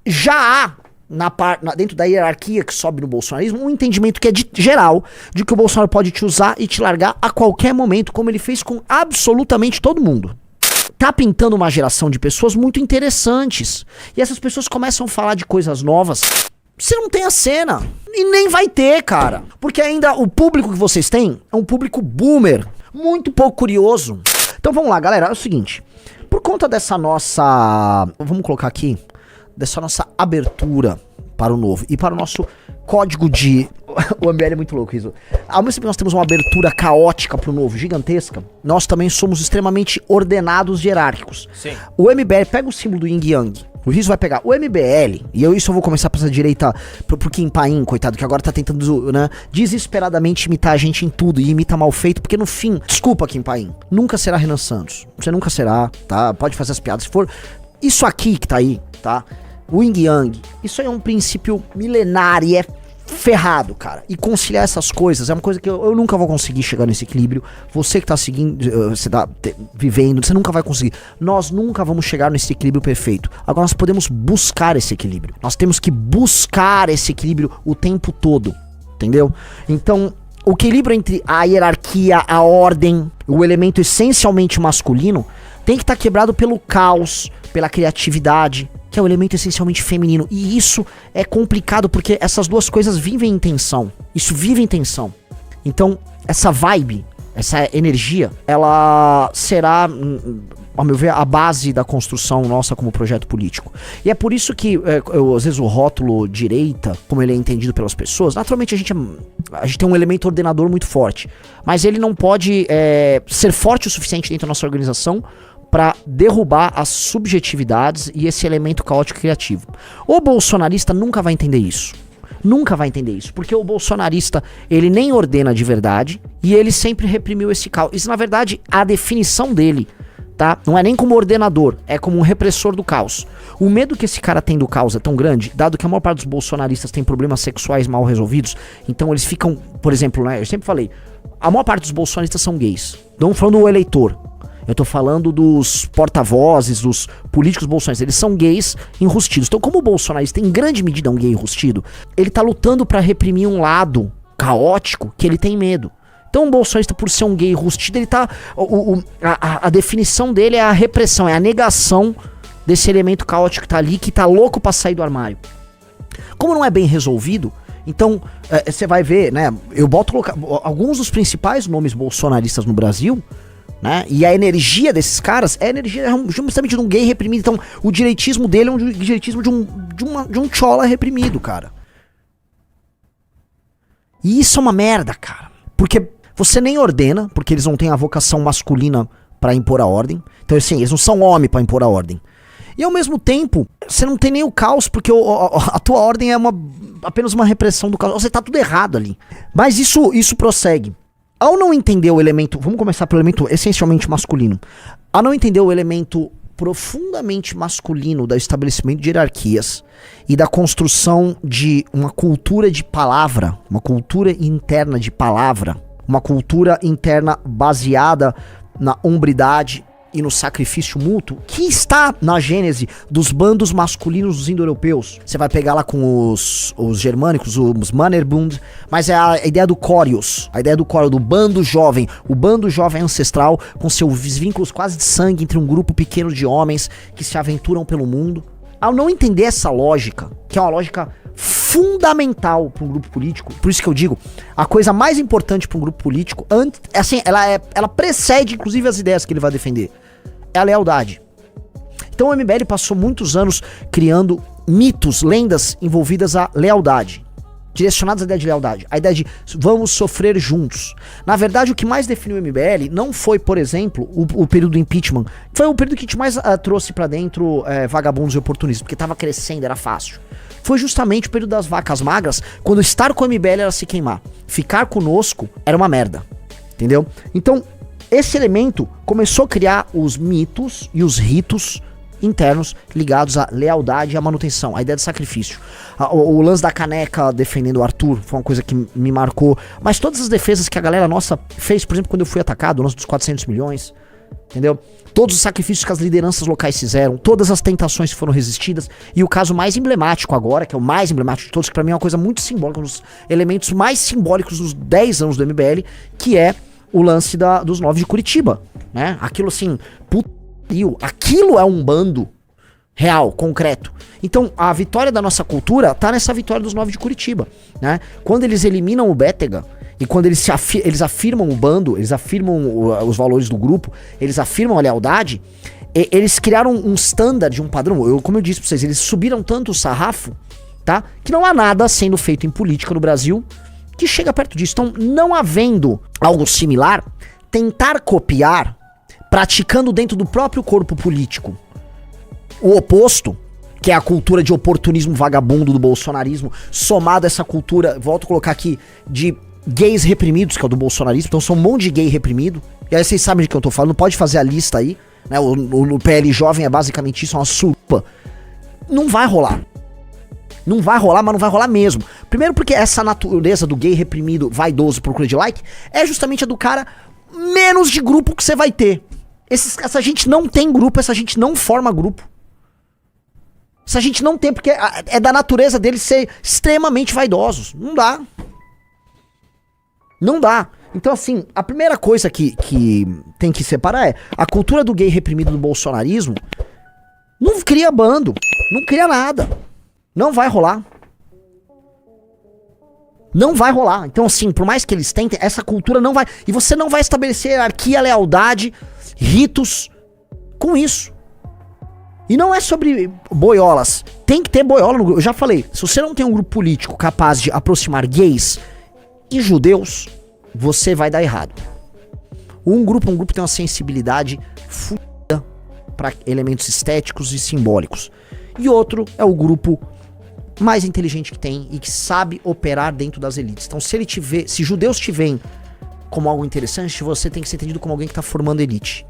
já há, dentro da hierarquia que sobe no bolsonarismo, um entendimento que é geral, de que o Bolsonaro pode te usar e te largar a qualquer momento, como ele fez com absolutamente todo mundo. Tá pintando uma geração de pessoas muito interessantes. E essas pessoas começam a falar de coisas novas. Você não tem a cena. E nem vai ter, cara. Porque ainda o público que vocês têm é um público boomer. Muito pouco curioso. Então vamos lá, galera. É o seguinte. Por conta dessa nossa... Vamos colocar aqui. Dessa nossa abertura para o novo. E para o nosso código de... O MBL é muito louco, isso. Ao mesmo tempo que nós temos uma abertura caótica para o novo, gigantesca, nós também somos extremamente ordenados e hierárquicos. Sim. O MBL, pega o símbolo do Yin Yang. O Riso vai pegar o MBL, e isso eu vou começar pra essa direita, pro Kim Paim, coitado, que agora tá tentando, né, desesperadamente imitar a gente em tudo, e imita mal feito, porque no fim, desculpa, Kim Paim, nunca será Renan Santos. Você nunca será, tá? Pode fazer as piadas. Se for isso aqui que tá aí, tá? O Yin Yang, isso aí é um princípio milenar e é ferrado, cara. E conciliar essas coisas é uma coisa que eu nunca vou conseguir chegar nesse equilíbrio. Você que tá seguindo, você tá vivendo, você nunca vai conseguir. Nós nunca vamos chegar nesse equilíbrio perfeito. Agora nós podemos buscar esse equilíbrio. Nós temos que buscar esse equilíbrio o tempo todo, entendeu? Então, o equilíbrio entre a hierarquia, a ordem, o elemento essencialmente masculino, tem que estar quebrado pelo caos, pela criatividade, que é o elemento essencialmente feminino. E isso é complicado porque essas duas coisas vivem em tensão. Isso vive em tensão. Então, essa vibe, essa energia, ela será, ao meu ver, a base da construção nossa como projeto político. E é por isso que, às vezes, o rótulo direita, como ele é entendido pelas pessoas, naturalmente a gente tem um elemento ordenador muito forte. Mas ele não pode ser forte o suficiente dentro da nossa organização para derrubar as subjetividades e esse elemento caótico criativo. O bolsonarista nunca vai entender isso. Nunca vai entender isso. Porque o bolsonarista, ele nem ordena de verdade e ele sempre reprimiu esse caos. Isso, na verdade, a definição dele, tá? Não é nem como ordenador, é como um repressor do caos. O medo que esse cara tem do caos é tão grande, dado que a maior parte dos bolsonaristas tem problemas sexuais mal resolvidos, então eles ficam, por exemplo, né, eu sempre falei, a maior parte dos bolsonaristas são gays. Não falando do eleitor. Eu tô falando dos porta-vozes, dos políticos bolsonaristas. Eles são gays enrustidos. Então, como o bolsonarista, em grande medida, é um gay enrustido, ele tá lutando pra reprimir um lado caótico que ele tem medo. Então, o bolsonarista, por ser um gay enrustido, ele tá... A definição dele é a repressão, é a negação desse elemento caótico que tá ali, que tá louco pra sair do armário. Como não é bem resolvido, então, você vai ver, né? Eu boto alguns dos principais nomes bolsonaristas no Brasil... Né? E a energia desses caras é a energia justamente de um gay reprimido. Então, o direitismo dele é um direitismo de um chola reprimido, cara. E isso é uma merda, cara. Porque você nem ordena, porque eles não têm a vocação masculina pra impor a ordem. Então, assim, eles não são homem pra impor a ordem. E ao mesmo tempo, você não tem nem o caos, porque a tua ordem é apenas uma repressão do caos. Você tá tudo errado ali. Mas isso prossegue. Ao não entender o elemento, vamos começar pelo elemento essencialmente masculino. Ao não entender o elemento profundamente masculino do estabelecimento de hierarquias e da construção de uma cultura de palavra, uma cultura interna de palavra, uma cultura interna baseada na hombridade e no sacrifício mútuo, que está na gênese dos bandos masculinos dos indo-europeus. Você vai pegar lá com os germânicos, os Mannerbund, mas é a ideia do Corios, a ideia do Corios, do bando jovem, o bando jovem ancestral, com seus vínculos quase de sangue entre um grupo pequeno de homens que se aventuram pelo mundo. Ao não entender essa lógica, que é uma lógica fundamental para um grupo político, por isso que eu digo, a coisa mais importante para um grupo político, assim, ela precede inclusive as ideias que ele vai defender, é a lealdade. Então o MBL passou muitos anos criando mitos, lendas envolvidas à lealdade, direcionadas à ideia de lealdade, a ideia de vamos sofrer juntos. Na verdade, o que mais definiu o MBL não foi, por exemplo, o período do impeachment, foi o período que a gente mais trouxe pra dentro vagabundos e oportunistas, porque tava crescendo, era fácil. Foi justamente o período das vacas magras, quando estar com o MBL era se queimar. Ficar conosco era uma merda, entendeu? Então, esse elemento começou a criar os mitos e os ritos internos ligados à lealdade e à manutenção, a ideia de sacrifício. O lance da caneca defendendo o Arthur foi uma coisa que me marcou, mas todas as defesas que a galera nossa fez, por exemplo, quando eu fui atacado, o lance dos 400 milhões, Entendeu? Todos os sacrifícios que as lideranças locais fizeram, todas as tentações que foram resistidas, e o caso mais emblemático agora, que é o mais emblemático de todos, que pra mim é uma coisa muito simbólica, um dos elementos mais simbólicos dos 10 anos do MBL, que é o lance dos 9 de Curitiba, né? Aquilo assim, aquilo é um bando real, concreto. Então, a vitória da nossa cultura tá nessa vitória dos 9 de Curitiba, né? Quando eles eliminam o Bétega, e quando eles afirmam o bando, eles afirmam os valores do grupo, eles afirmam a lealdade, eles criaram um standard, um padrão. Como eu disse pra vocês, eles subiram tanto o sarrafo, tá? Que não há nada sendo feito em política no Brasil que chega perto disso. Então, não havendo algo similar, tentar copiar, praticando dentro do próprio corpo político, o oposto, que é a cultura de oportunismo vagabundo do bolsonarismo, somado a essa cultura, volto a colocar aqui, de gays reprimidos, que é o do bolsonarismo. Então são um monte de gay reprimido. E aí vocês sabem de que eu tô falando, pode fazer a lista aí, né? O PL jovem é basicamente isso, é uma surpa. Não vai rolar. Não vai rolar, mas não vai rolar mesmo. Primeiro porque essa natureza do gay reprimido, vaidoso, procura de like, é justamente a do cara menos de grupo que você vai ter. Essa gente não tem grupo, essa gente não forma grupo. Essa gente não tem, porque é da natureza deles ser extremamente vaidosos. Não dá. Não dá. Então, assim, a primeira coisa que tem que separar é a cultura do gay reprimido do bolsonarismo não cria bando, não cria nada. Não vai rolar. Não vai rolar. Então, assim, por mais que eles tentem, essa cultura não vai... E você não vai estabelecer hierarquia, lealdade, ritos com isso. E não é sobre boiolas. Tem que ter boiola no grupo. Eu já falei, se você não tem um grupo político capaz de aproximar gays e judeus, você vai dar errado. Um grupo tem uma sensibilidade fudida para elementos estéticos e simbólicos. E outro é o grupo mais inteligente que tem e que sabe operar dentro das elites. Então, se judeus te veem como algo interessante, você tem que ser entendido como alguém que está formando elite.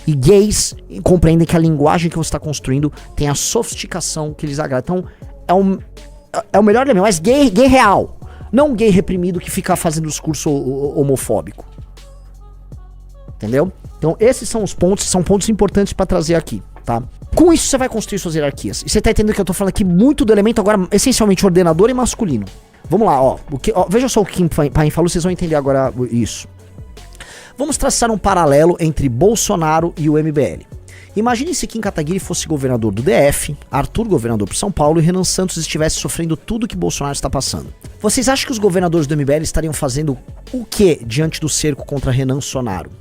E gays compreendem que a linguagem que você está construindo tem a sofisticação que lhes agrada. Então, é o melhor elemento, mas gay real. Não um gay reprimido que fica fazendo discurso homofóbico. Entendeu? Então esses são os pontos, são pontos importantes pra trazer aqui, tá? Com isso você vai construir suas hierarquias. E você tá entendendo que eu tô falando aqui muito do elemento agora essencialmente ordenador e masculino. Vamos lá, ó. Veja só o que Kim Paim falou, vocês vão entender agora isso. Vamos traçar um paralelo entre Bolsonaro e o MBL. Imagine se Kim Kataguiri fosse governador do DF, Arthur governador por São Paulo e Renan Santos estivesse sofrendo tudo que Bolsonaro está passando. Vocês acham que os governadores do MBL estariam fazendo o que diante do cerco contra Renan Sonaro?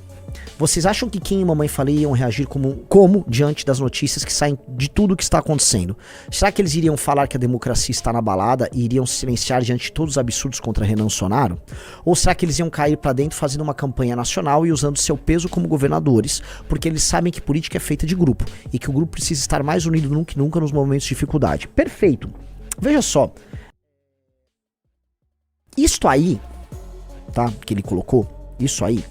Vocês acham que Kim e Mamãe Falei iam reagir como diante das notícias que saem de tudo o que está acontecendo? Será que eles iriam falar que a democracia está na balada e iriam se silenciar diante de todos os absurdos contra Renan Sonaro? Ou será que eles iam cair pra dentro fazendo uma campanha nacional e usando seu peso como governadores, porque eles sabem que política é feita de grupo e que o grupo precisa estar mais unido do que nunca nos momentos de dificuldade? Perfeito. Veja só. Isto aí, tá? Que ele colocou, isso aí,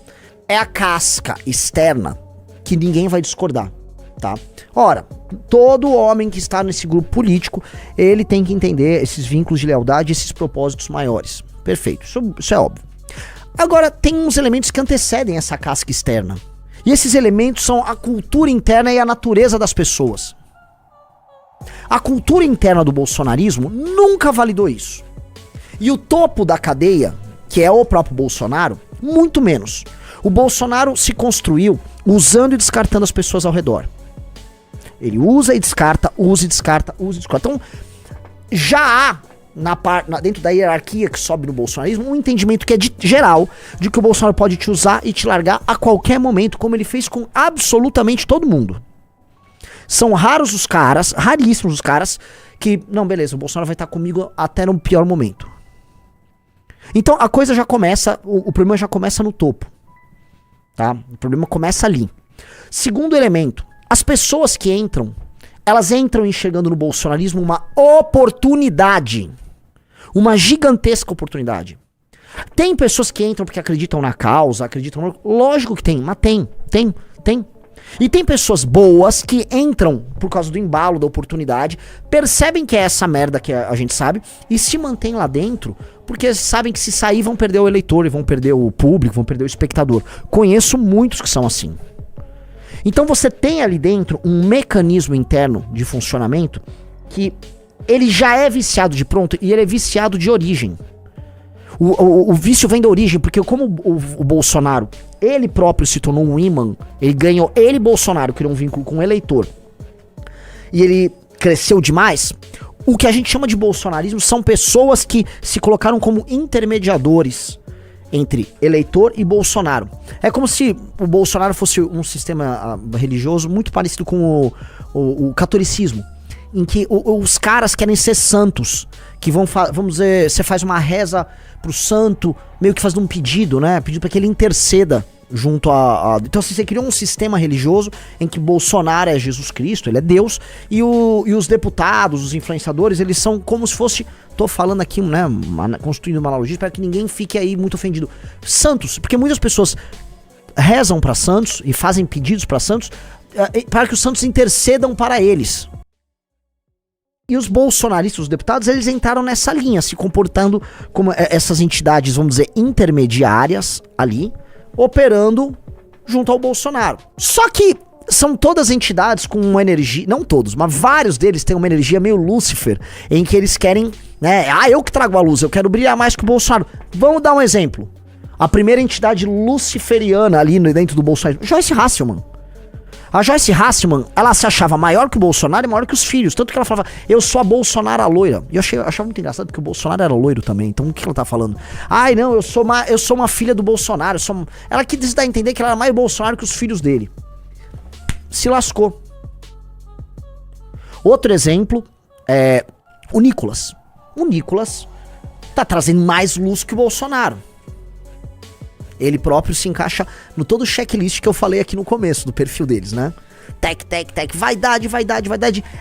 é a casca externa que ninguém vai discordar, tá? Ora, todo homem que está nesse grupo político, ele tem que entender esses vínculos de lealdade, esses propósitos maiores. Perfeito, isso é óbvio. Agora, tem uns elementos que antecedem essa casca externa. E esses elementos são a cultura interna e a natureza das pessoas. A cultura interna do bolsonarismo nunca validou isso. E o topo da cadeia, que é o próprio Bolsonaro, muito menos. O Bolsonaro se construiu usando e descartando as pessoas ao redor. Ele usa e descarta, usa e descarta, usa e descarta. Então, já há, dentro da hierarquia que sobe no bolsonarismo, um entendimento que é geral de que o Bolsonaro pode te usar e te largar a qualquer momento, como ele fez com absolutamente todo mundo. São raros os caras, raríssimos os caras, que, não, beleza, o Bolsonaro vai estar comigo até no pior momento. Então, a coisa já começa, o problema já começa no topo. Tá? O problema começa ali. Segundo elemento, as pessoas que entram, elas entram enxergando no bolsonarismo uma oportunidade. Uma gigantesca oportunidade. Tem pessoas que entram porque acreditam na causa, acreditam no... Lógico que tem, mas tem. E tem pessoas boas que entram por causa do embalo, da oportunidade, percebem que é essa merda que a gente sabe, e se mantêm lá dentro, porque sabem que se sair vão perder o eleitor, e vão perder o público, vão perder o espectador. Conheço muitos que são assim. Então você tem ali dentro um mecanismo interno de funcionamento que ele já é viciado de pronto e ele é viciado de origem. O vício vem da origem, porque como o Bolsonaro, ele próprio se tornou um imã, ele, Bolsonaro, criou um vínculo com o eleitor, e ele cresceu demais, o que a gente chama de bolsonarismo são pessoas que se colocaram como intermediadores entre eleitor e Bolsonaro. É como se o Bolsonaro fosse um sistema religioso muito parecido com o catolicismo, em que os caras querem ser santos, que vamos dizer, você faz uma reza pro santo, meio que fazendo um pedido, né? Pedido para que ele interceda junto Então assim, você criou um sistema religioso em que Bolsonaro é Jesus Cristo, ele é Deus, e os deputados, os influenciadores, eles são como se fosse, tô falando aqui, né, construindo uma analogia para que ninguém fique aí muito ofendido, santos, porque muitas pessoas rezam para santos e fazem pedidos para santos, para que os santos intercedam para eles. E os bolsonaristas, os deputados, eles entraram nessa linha, se comportando como essas entidades, vamos dizer, intermediárias ali, operando junto ao Bolsonaro. Só que são todas entidades com uma energia, não todos, mas vários deles têm uma energia meio Lúcifer, em que eles querem, né, eu que trago a luz, eu quero brilhar mais que o Bolsonaro. Vamos dar um exemplo. A primeira entidade luciferiana ali dentro do Bolsonaro, Joyce Hasselman. A Joyce Hasselman, ela se achava maior que o Bolsonaro e maior que os filhos. Tanto que ela falava, eu sou a Bolsonaro loira. E eu achava muito engraçado porque o Bolsonaro era loiro também. Então o que ela tá falando? Ai não, eu sou uma filha do Bolsonaro. Ela quis dar a entender que ela era mais Bolsonaro que os filhos dele. Se lascou. Outro exemplo é o Nicolas. O Nicolas tá trazendo mais luz que o Bolsonaro. Ele próprio se encaixa no todo o checklist que eu falei aqui no começo do perfil deles, né? Tec, vaidade.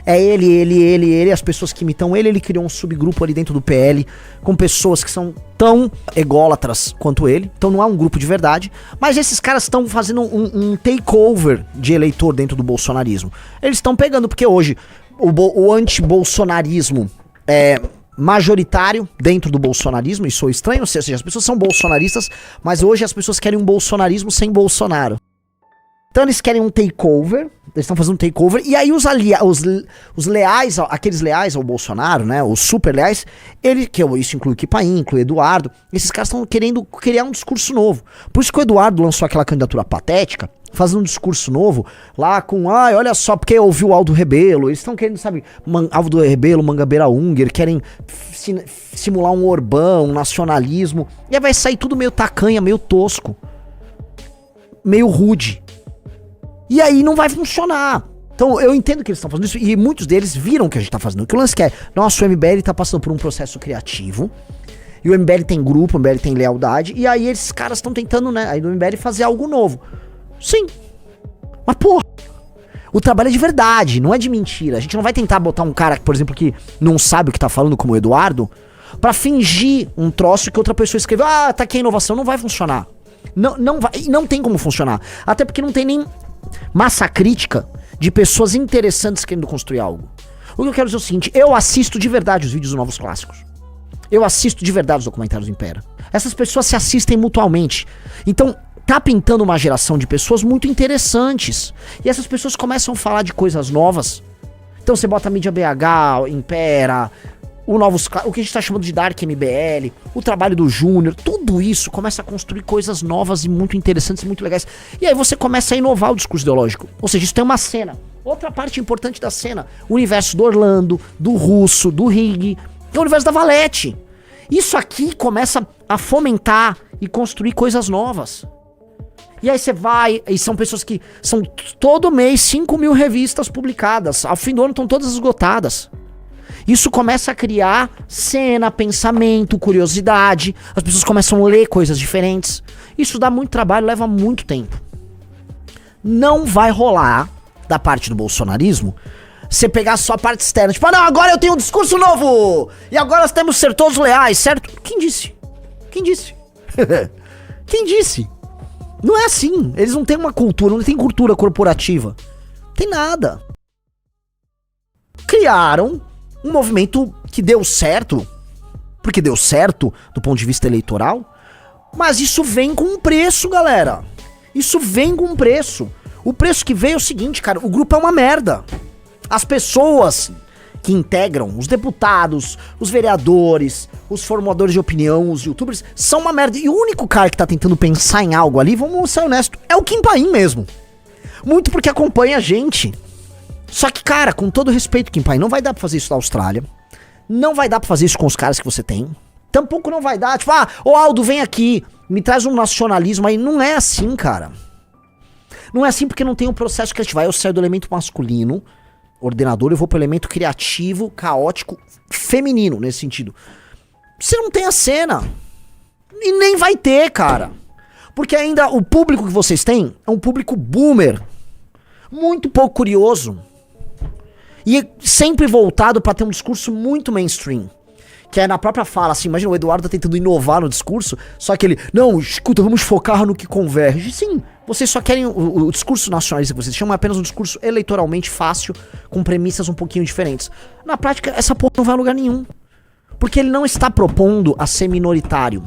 É ele, as pessoas que imitam ele. Ele criou um subgrupo ali dentro do PL com pessoas que são tão ególatras quanto ele. Então não é um grupo de verdade. Mas esses caras estão fazendo um takeover de eleitor dentro do bolsonarismo. Eles estão pegando, porque hoje o anti-bolsonarismo é majoritário dentro do bolsonarismo, isso é estranho, ou seja, as pessoas são bolsonaristas, mas hoje as pessoas querem um bolsonarismo sem Bolsonaro. Então eles querem um takeover, eles estão fazendo um takeover, e aí os leais, aqueles leais ao Bolsonaro, né, os super leais, isso inclui o Kipaim, inclui o Eduardo, esses caras estão querendo criar um discurso novo. Por isso que o Eduardo lançou aquela candidatura patética, fazendo um discurso novo, lá com, olha só, porque ouviu o Aldo Rebelo, eles estão querendo, sabe, Aldo Rebelo, Mangabeira Unger, querem simular um Orbán, um nacionalismo, e aí vai sair tudo meio tacanha, meio tosco, meio rude. E aí não vai funcionar. Então eu entendo que eles estão fazendo isso, e muitos deles viram que a gente tá fazendo. O que o lance que é, nossa, o MBL tá passando por um processo criativo, e o MBL tem grupo, o MBL tem lealdade, e aí esses caras estão tentando, né, aí no MBL fazer algo novo. Sim. Mas porra, o trabalho é de verdade, não é de mentira. A gente não vai tentar botar um cara, por exemplo, que não sabe o que tá falando, como o Eduardo, pra fingir um troço que outra pessoa escreveu, tá aqui a inovação. Não vai funcionar. Não tem como funcionar. Até porque não tem nem massa crítica de pessoas interessantes querendo construir algo. O que eu quero dizer é o seguinte, eu assisto de verdade os vídeos dos Novos Clássicos. Eu assisto de verdade os documentários do Impera. Essas pessoas se assistem mutuamente. Então, tá pintando uma geração de pessoas muito interessantes. E essas pessoas começam a falar de coisas novas. Então você bota a mídia BH, Impera, o que a gente tá chamando de Dark MBL, o trabalho do Júnior, tudo isso começa a construir coisas novas e muito interessantes e muito legais. E aí você começa a inovar o discurso ideológico. Ou seja, isso tem uma cena. Outra parte importante da cena, o universo do Orlando, do Russo, do Rig, é o universo da Valete. Isso aqui começa a fomentar e construir coisas novas. E aí você vai, e são pessoas que são todo mês 5.000 revistas publicadas, ao fim do ano estão todas esgotadas. Isso começa a criar cena, pensamento, curiosidade, as pessoas começam a ler coisas diferentes. Isso dá muito trabalho, leva muito tempo. Não vai rolar, da parte do bolsonarismo, você pegar só a parte externa, tipo, não, agora eu tenho um discurso novo, e agora nós temos que ser todos leais, certo? Quem disse? Quem disse? Quem disse? Não é assim, eles não têm uma cultura, não tem cultura corporativa. Não tem nada. Criaram um movimento que deu certo, porque deu certo do ponto de vista eleitoral, mas isso vem com um preço, galera. Isso vem com um preço. O preço que veio é o seguinte, cara, o grupo é uma merda. As pessoas que integram, os deputados, os vereadores, os formadores de opinião, os youtubers, são uma merda. E o único cara que tá tentando pensar em algo ali, vamos ser honestos, é o Kim Paim mesmo. Muito porque acompanha a gente. Só que, cara, com todo respeito, Kim Paim, não vai dar pra fazer isso na Austrália. Não vai dar pra fazer isso com os caras que você tem. Tampouco não vai dar, tipo, ô Aldo, vem aqui, me traz um nacionalismo aí. Não é assim, cara. Não é assim porque não tem um processo criativo. Aí eu saio do elemento masculino, ordenador, eu vou pro elemento criativo, caótico, feminino, nesse sentido. Você não tem a cena. E nem vai ter, cara. Porque ainda o público que vocês têm é um público boomer. Muito pouco curioso. E sempre voltado pra ter um discurso muito mainstream. Que é na própria fala, assim, imagina o Eduardo tá tentando inovar no discurso, só que ele, não, escuta, vamos focar no que converge. Sim, vocês só querem, o discurso nacionalista que vocês chamam é apenas um discurso eleitoralmente fácil, com premissas um pouquinho diferentes. Na prática, essa porra não vai a lugar nenhum. Porque ele não está propondo a ser minoritário.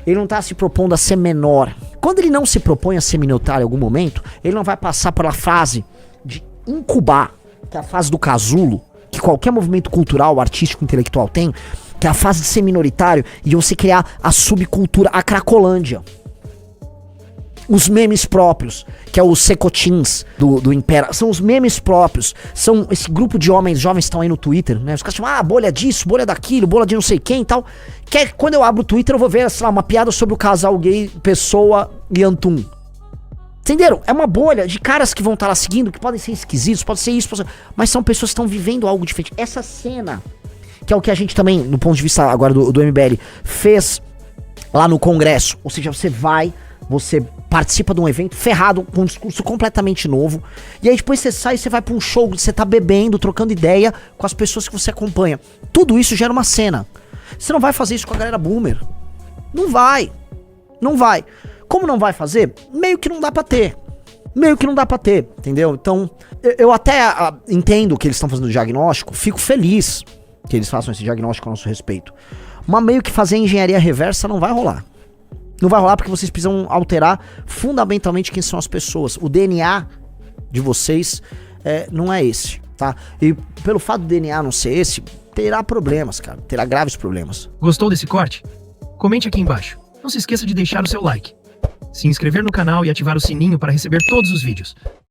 Ele não está se propondo a ser menor. Quando ele não se propõe a ser minoritário em algum momento, ele não vai passar pela fase de incubar, que é a fase do casulo, que qualquer movimento cultural, artístico, intelectual tem, que é a fase de ser minoritário e de você criar a subcultura, a Cracolândia. Os memes próprios, que é os secotins do Império, são os memes próprios, são esse grupo de homens, jovens estão aí no Twitter, né? Os caras chamam, bolha disso, bolha daquilo, bolha de não sei quem e tal. Que é, quando eu abro o Twitter eu vou ver, sei lá, uma piada sobre o casal gay Pessoa e Antum. Entenderam? É uma bolha de caras que vão estar lá seguindo, que podem ser esquisitos, pode ser isso, mas são pessoas que estão vivendo algo diferente. Essa cena, que é o que a gente também, no ponto de vista agora do MBL, fez lá no Congresso. Ou seja, você participa de um evento ferrado, com um discurso completamente novo, e aí depois você sai e você vai pra um show, você tá bebendo, trocando ideia com as pessoas que você acompanha. Tudo isso gera uma cena. Você não vai fazer isso com a galera boomer. Não vai. Não vai. Como não vai fazer? Meio que não dá pra ter. Meio que não dá pra ter, entendeu? Então, eu até entendo que eles estão fazendo o diagnóstico, fico feliz que eles façam esse diagnóstico a nosso respeito. Mas meio que fazer engenharia reversa não vai rolar. Não vai rolar porque vocês precisam alterar fundamentalmente quem são as pessoas. O DNA de vocês não é esse, tá? E pelo fato do DNA não ser esse, terá problemas, cara. Terá graves problemas. Gostou desse corte? Comente aqui embaixo. Não se esqueça de deixar o seu like, se inscrever no canal e ativar o sininho para receber todos os vídeos.